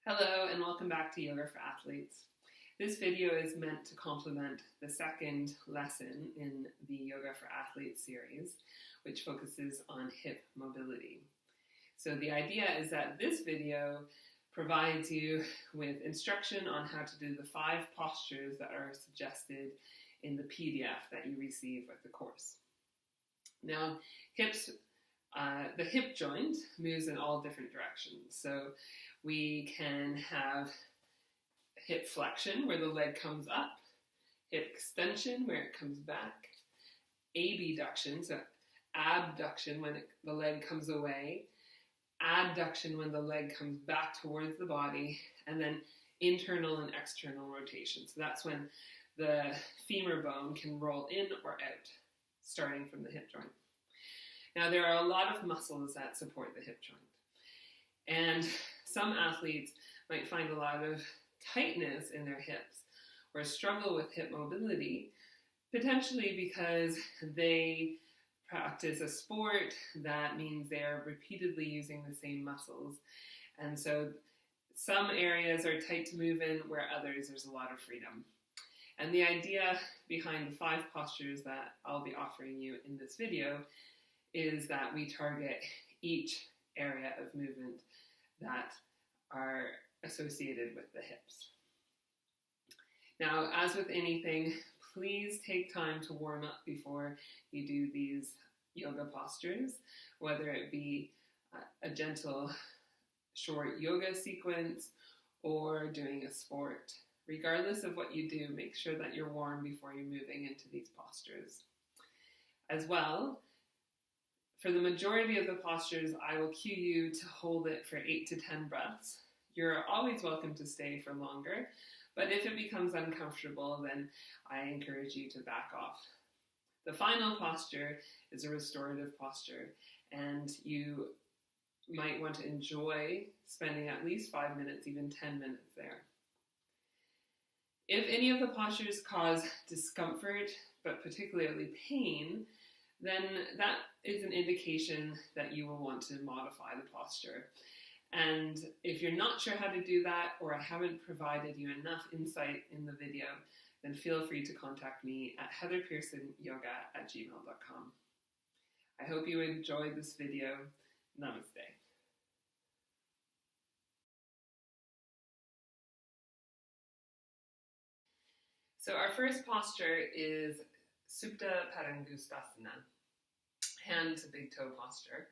Hello and welcome back to Yoga for Athletes. This video is meant to complement the second lesson in the Yoga for Athletes series, which focuses on hip mobility. So the idea is that this video provides you with instruction on how to do the 5 postures that are suggested in the PDF that you receive with the course. Now, the hip joint moves in all different directions. So we can have hip flexion where the leg comes up, hip extension where it comes back, abduction, so abduction when the leg comes away, adduction when the leg comes back towards the body, and then internal and external rotation. So that's when the femur bone can roll in or out, starting from the hip joint. Now, there are a lot of muscles that support the hip joint, and some athletes might find a lot of tightness in their hips or struggle with hip mobility, potentially because they practice a sport that means they're repeatedly using the same muscles. And so some areas are tight to move in, where others there's a lot of freedom. And the idea behind the 5 postures that I'll be offering you in this video is that we target each area of movement that are associated with the hips. Now, as with anything, please take time to warm up before you do these yoga postures, whether it be a gentle, short yoga sequence or doing a sport. Regardless of what you do, make sure that you're warm before you're moving into these postures. As well, for the majority of the postures, I will cue you to hold it for 8 to 10 breaths. You're always welcome to stay for longer, but if it becomes uncomfortable, then I encourage you to back off. The final posture is a restorative posture, and you might want to enjoy spending at least 5 minutes, even 10 minutes there. If any of the postures cause discomfort, but particularly pain, then that is an indication that you will want to modify the posture. And if you're not sure how to do that, or I haven't provided you enough insight in the video, then feel free to contact me at heatherpearsonyoga@gmail.com. I hope you enjoyed this video. Namaste. So our first posture is Supta Padangusthasana, hand to big toe posture.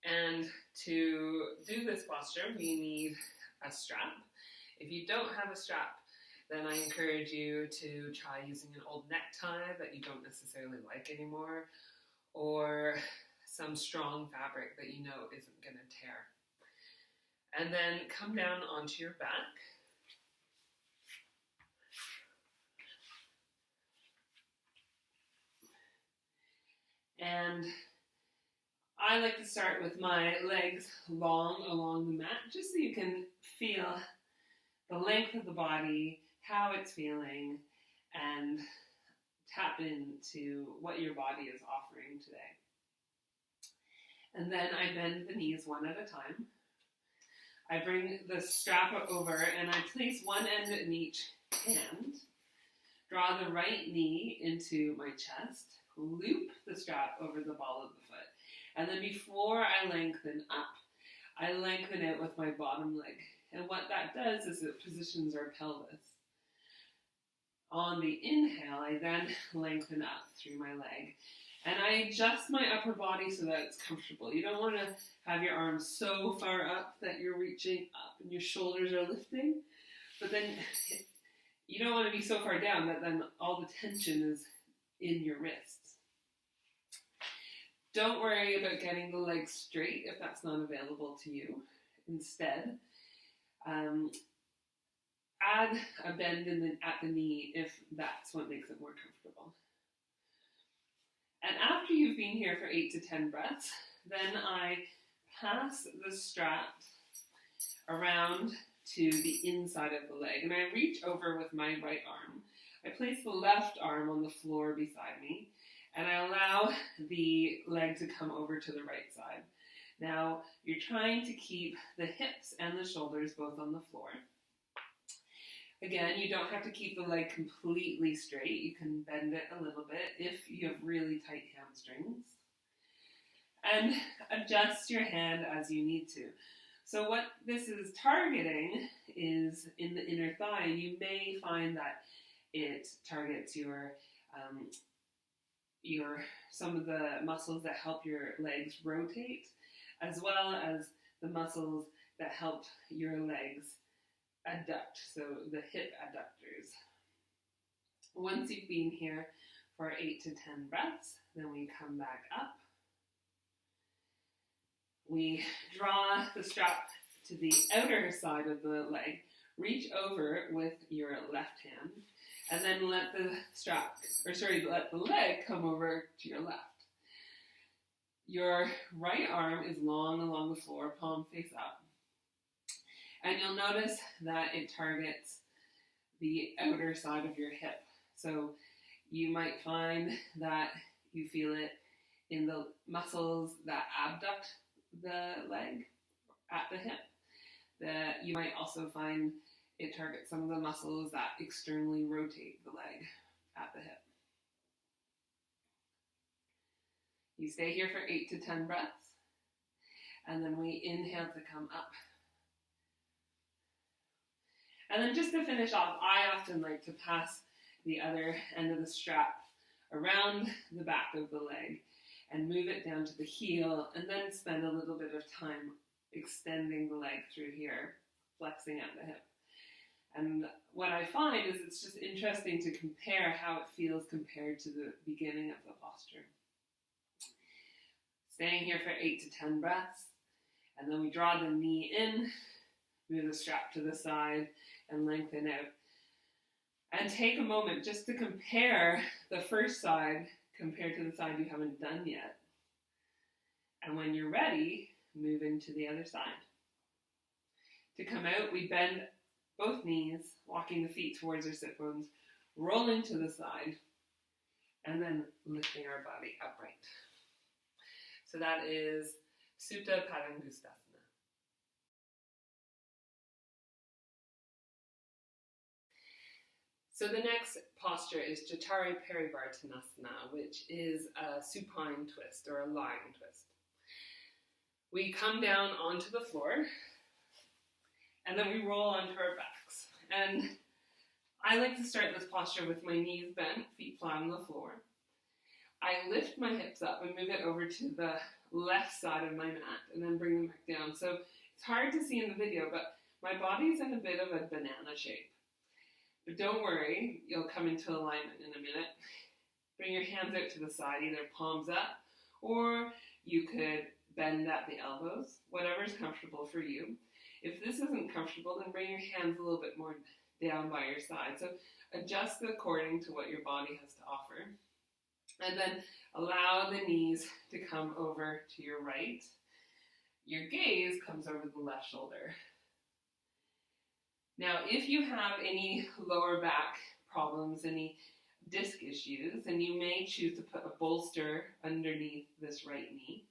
And to do this posture, we need a strap. If you don't have a strap, then I encourage you to try using an old necktie that you don't necessarily like anymore, or some strong fabric that you know isn't going to tear. And then come down onto your back. And I like to start with my legs long along the mat, just so you can feel the length of the body, how it's feeling, and tap into what your body is offering today. And then I bend the knees one at a time. I bring the strap over and I place one end in each hand. Draw the right knee into my chest. Loop the strap over the ball of the foot. And then before I lengthen up, I lengthen it with my bottom leg. And what that does is it positions our pelvis. On the inhale, I then lengthen up through my leg. And I adjust my upper body so that it's comfortable. You don't want to have your arms so far up that you're reaching up and your shoulders are lifting. But then you don't want to be so far down that then all the tension is in your wrists. Don't worry about getting the legs straight if that's not available to you. Instead, add a bend at the knee if that's what makes it more comfortable. And after you've been here for 8 to 10 breaths, then I pass the strap around to the inside of the leg. And I reach over with my right arm. I place the left arm on the floor beside me, and I allow the leg to come over to the right side. Now, you're trying to keep the hips and the shoulders both on the floor. Again, you don't have to keep the leg completely straight. You can bend it a little bit if you have really tight hamstrings. And adjust your hand as you need to. So what this is targeting is in the inner thigh. You may find that it targets some of the muscles that help your legs rotate, as well as the muscles that help your legs adduct, so the hip adductors. Once you've been here for 8 to 10 breaths, then we come back up. We draw the strap to the outer side of the leg, reach over with your left hand, and then let the leg come over to your left. Your right arm is long along the floor, palm face up. And you'll notice that it targets the outer side of your hip. So you might find that you feel it in the muscles that abduct the leg at the hip. That you might also find it targets some of the muscles that externally rotate the leg at the hip. You stay here for 8 to 10 breaths, and then we inhale to come up. And then just to finish off, I often like to pass the other end of the strap around the back of the leg and move it down to the heel, and then spend a little bit of time extending the leg through here, flexing at the hip. And what I find is it's just interesting to compare how it feels compared to the beginning of the posture. Staying here for 8 to 10 breaths, and then we draw the knee in, move the strap to the side, and lengthen out. And take a moment just to compare the first side compared to the side you haven't done yet. And when you're ready, move into the other side. To come out, we bend both knees, walking the feet towards our sit bones, rolling to the side, and then lifting our body upright. So that is Supta Padangusthasana. So the next posture is Jatara Parivartanasana, which is a supine twist or a lying twist. We come down onto the floor, and then we roll onto our backs. And I like to start this posture with my knees bent, feet flat on the floor. I lift my hips up and move it over to the left side of my mat, and then bring them back down. So it's hard to see in the video, but my body's in a bit of a banana shape. But don't worry, you'll come into alignment in a minute. Bring your hands out to the side, either palms up, or you could bend at the elbows, whatever's comfortable for you. If this isn't comfortable, then bring your hands a little bit more down by your side. So adjust according to what your body has to offer. And then allow the knees to come over to your right. Your gaze comes over the left shoulder. Now, if you have any lower back problems, any disc issues, then you may choose to put a bolster underneath this right knee,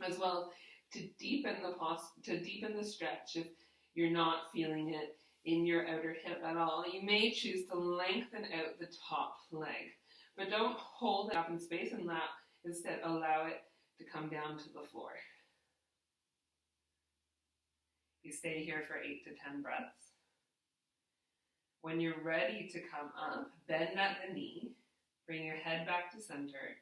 as well to deepen the stretch if you're not feeling it in your outer hip at all. You may choose to lengthen out the top leg, but don't hold it up in space and instead allow it to come down to the floor. You stay here for 8 to 10 breaths. When you're ready to come up, bend at the knee, bring your head back to center,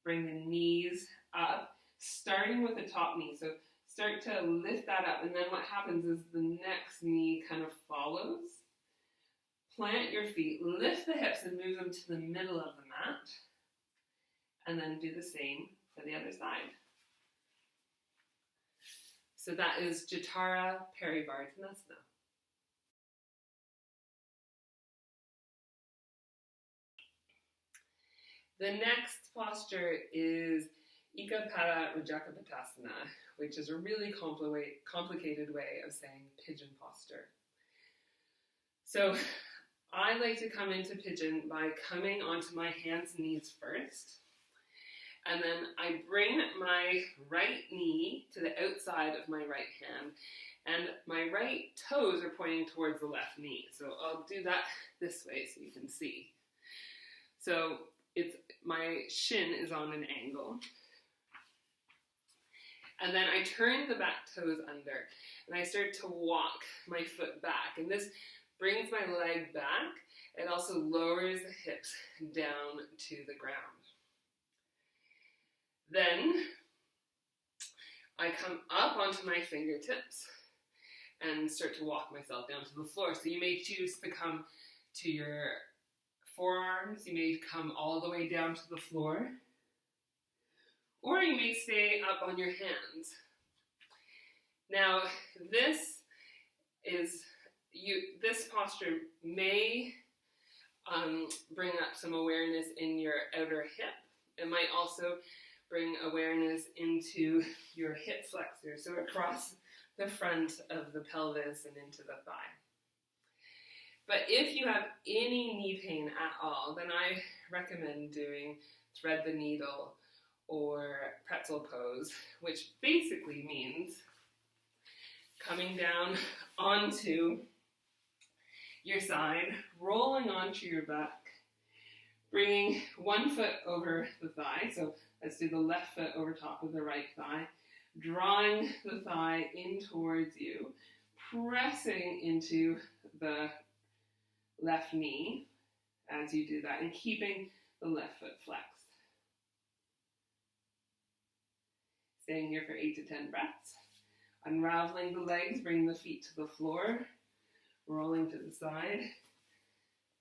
bring the knees up, starting with the top knee. So start to lift that up, and then what happens is the next knee kind of follows. Plant your feet, lift the hips and move them to the middle of the mat, and then do the same for the other side. So that is Jatara Parivartanasana. The next posture is Ekapada Rajakapatasana, which is a really complicated way of saying pigeon posture. So I like to come into pigeon by coming onto my hands and knees first, And then I bring my right knee to the outside of my right hand, and my right toes are pointing towards the left knee. So I'll do that this way so you can see. So my shin is on an angle. And then I turn the back toes under, and I start to walk my foot back. And this brings my leg back. It also lowers the hips down to the ground. Then I come up onto my fingertips and start to walk myself down to the floor. So you may choose to come to your forearms, you may come all the way down to the floor, or you may stay up on your hands. Now, this posture may bring up some awareness in your outer hip. It might also bring awareness into your hip flexor, so across the front of the pelvis and into the thigh. But if you have any knee pain at all, then I recommend doing thread the needle or pretzel pose, which basically means coming down onto your side, rolling onto your back, bringing one foot over the thigh. So let's do the left foot over top of the right thigh, drawing the thigh in towards you, pressing into the left knee as you do that, and keeping the left foot flexed. Staying here for 8 to 10 breaths. Unraveling the legs, bring the feet to the floor, rolling to the side,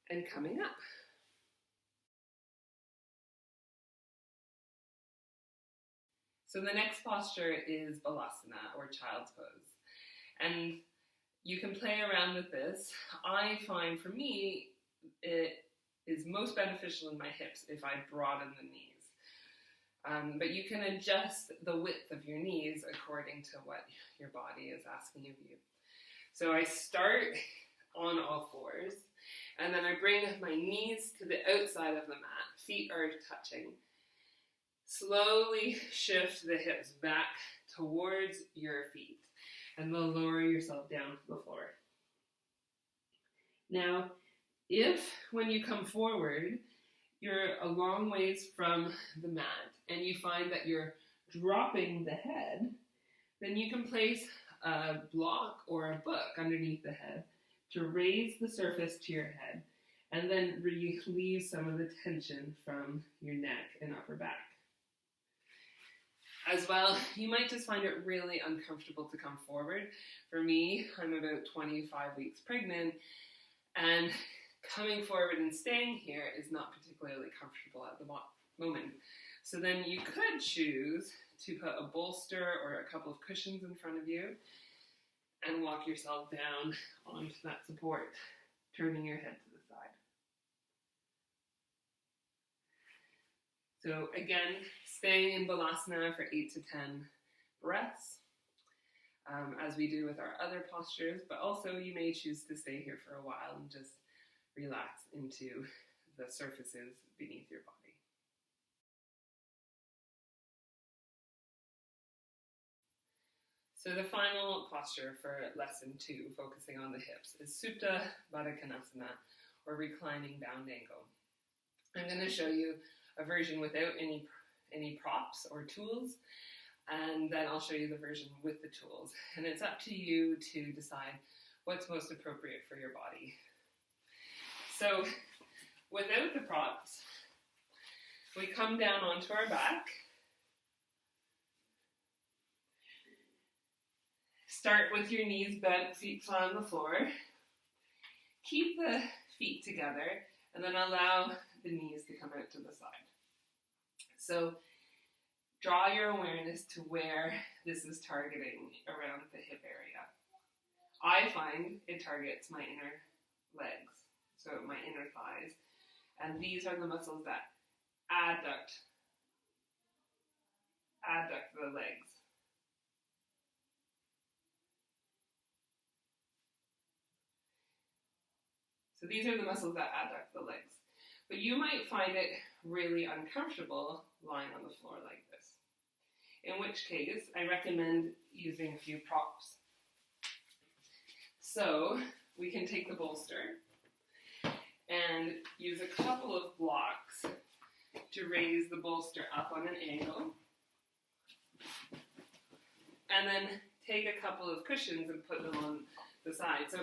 and coming up. So the next posture is Balasana, or child's pose. And you can play around with this. I find, for me, it is most beneficial in my hips if I broaden the knees. But you can adjust the width of your knees according to what your body is asking of you. So I start on all fours, and then I bring my knees to the outside of the mat. Feet are touching. Slowly shift the hips back towards your feet, and then lower yourself down to the floor. Now, if when you come forward, you're a long ways from the mat, and you find that you're dropping the head, then you can place a block or a book underneath the head to raise the surface to your head, and then relieve some of the tension from your neck and upper back. As well, you might just find it really uncomfortable to come forward. For me, I'm about 25 weeks pregnant, and coming forward and staying here is not particularly comfortable at the moment. So then you could choose to put a bolster or a couple of cushions in front of you and walk yourself down onto that support, turning your head to the side. So again, staying in Balasana for 8 to 10 breaths, as we do with our other postures, but also you may choose to stay here for a while and just relax into the surfaces beneath your body. So the final posture for lesson 2, focusing on the hips, is Supta Baddha Konasana, or reclining bound angle. I'm going to show you a version without any props or tools, and then I'll show you the version with the tools. And it's up to you to decide what's most appropriate for your body. So without the props, we come down onto our back. Start with your knees bent, feet flat on the floor. Keep the feet together, and then allow the knees to come out to the side. So draw your awareness to where this is targeting around the hip area. I find it targets my inner legs, so my inner thighs, and these are the muscles that adduct the legs. So these are the muscles that adduct the legs. But you might find it really uncomfortable lying on the floor like this. In which case, I recommend using a few props. So we can take the bolster and use a couple of blocks to raise the bolster up on an angle. And then take a couple of cushions and put them on the side. So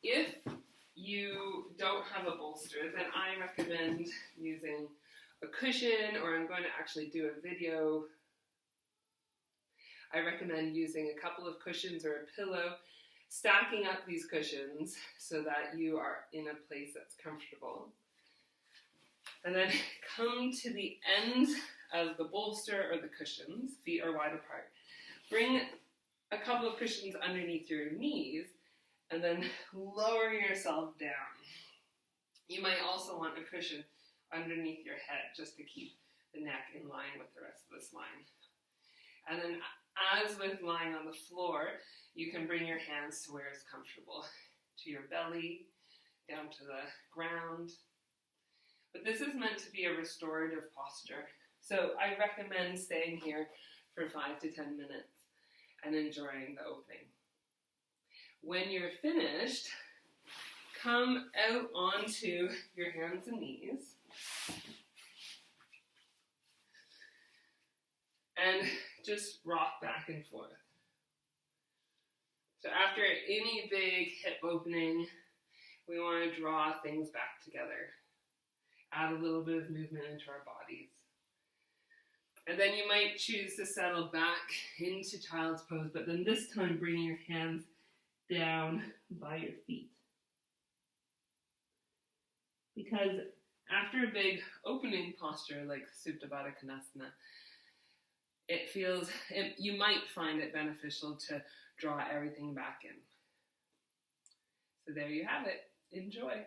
if you don't have a bolster, then I recommend using a cushion, or I'm going to actually do a video. I recommend using a couple of cushions or a pillow, stacking up these cushions so that you are in a place that's comfortable. And then come to the end of the bolster or the cushions, feet are wide apart. Bring a couple of cushions underneath your knees and then lower yourself down. You might also want a cushion underneath your head just to keep the neck in line with the rest of the spine. And then as with lying on the floor, you can bring your hands to where it's comfortable, to your belly, down to the ground. But this is meant to be a restorative posture. So I recommend staying here for 5 to 10 minutes and enjoying the opening. When you're finished, come out onto your hands and knees and just rock back and forth. So after any big hip opening, we want to draw things back together. Add a little bit of movement into our bodies. And then you might choose to settle back into child's pose, but then this time bring your hands down by your feet. Because after a big opening posture like Supta Baddha Konasana, you might find it beneficial to draw everything back in. So there you have it. Enjoy.